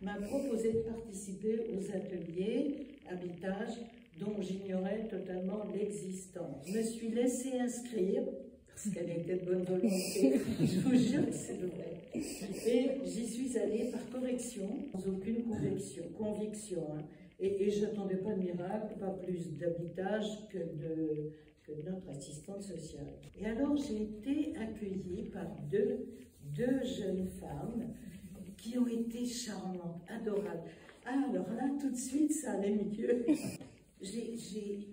m'a proposé de participer aux ateliers Habitage dont j'ignorais totalement l'existence. Je me suis laissée inscrire, parce qu'elle était de bonne volonté, je vous jure que c'est vrai. Et j'y suis allée par correction, sans aucune conviction. Hein. Et je n'attendais pas de miracle, pas plus d'habitage que de notre assistante sociale. Et alors j'ai été accueillie par deux jeunes femmes qui ont été charmantes, adorables. Ah, alors là, tout de suite, ça allait mieux. J'ai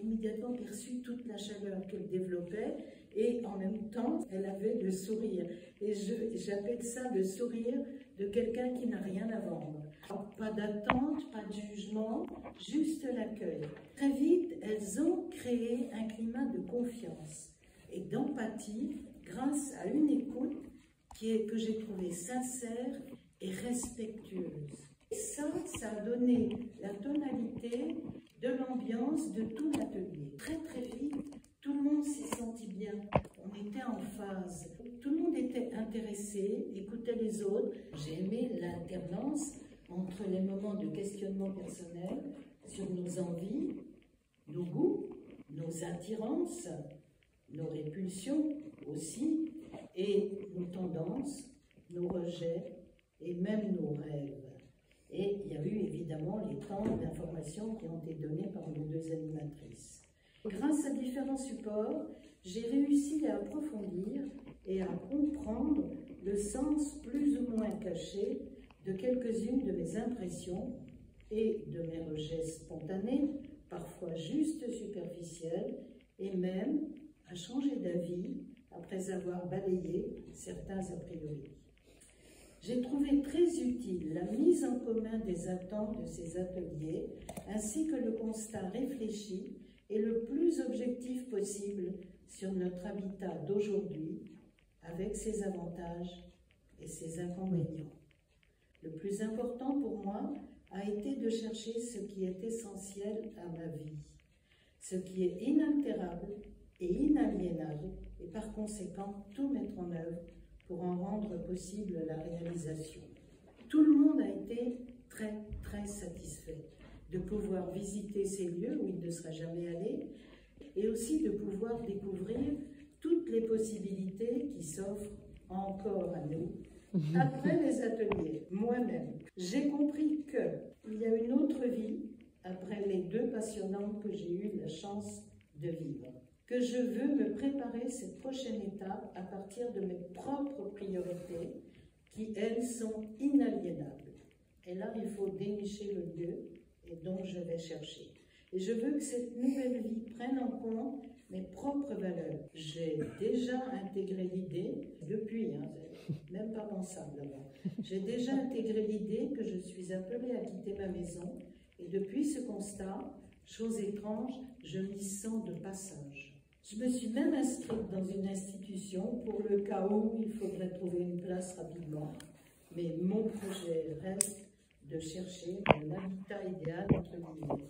immédiatement perçu toute la chaleur qu'elle développait et en même temps, elle avait le sourire. Et j'appelle ça le sourire de quelqu'un qui n'a rien à vendre. Pas d'attente, pas de jugement, juste l'accueil. Très vite, elles ont créé un climat de confiance et d'empathie grâce à une écoute que j'ai trouvée sincère et respectueuse. Et ça a donné la tonalité de l'ambiance de tout l'atelier. Très très vite, tout le monde s'y sentit bien. On était en phase. Tout le monde était intéressé, écoutait les autres. J'ai aimé l'alternance entre les moments de questionnement personnel sur nos envies, nos goûts, nos attirances, nos répulsions aussi, et nos tendances, nos rejets et même nos rêves. Et il y a eu évidemment les temps d'information qui ont été donnés par nos deux animatrices. Grâce à différents supports, j'ai réussi à approfondir et à comprendre le sens plus ou moins caché de quelques-unes de mes impressions et de mes rejets spontanés, parfois juste superficiels, et même à changer d'avis après avoir balayé certains a priori. J'ai trouvé très utile la mise en commun des attentes de ces ateliers, ainsi que le constat réfléchi et le plus objectif possible sur notre habitat d'aujourd'hui, avec ses avantages et ses inconvénients. Le plus important pour moi a été de chercher ce qui est essentiel à ma vie, ce qui est inaltérable et inaliénable, et par conséquent tout mettre en œuvre pour en rendre possible la réalisation. Tout le monde a été très, très satisfait de pouvoir visiter ces lieux où il ne serait jamais allé et aussi de pouvoir découvrir toutes les possibilités qui s'offrent encore à nous après les ateliers. Moi-même, j'ai compris qu'il y a une autre vie après les deux passionnantes que j'ai eu la chance de vivre, que je veux me préparer cette prochaine étape à partir de mes propres priorités qui, elles, sont inaliénables. Et là, il faut dénicher le lieu et donc je vais chercher. Et je veux que cette nouvelle vie prenne en compte mes propres valeurs. J'ai déjà intégré l'idée, depuis, même pas pensable avant, j'ai déjà intégré l'idée que je suis appelée à quitter ma maison et depuis ce constat, chose étrange, je m'y sens de passage. Je me suis même inscrite dans une institution pour le cas où il faudrait trouver une place rapidement. Mais mon projet reste de chercher un habitat idéal entre guillemets.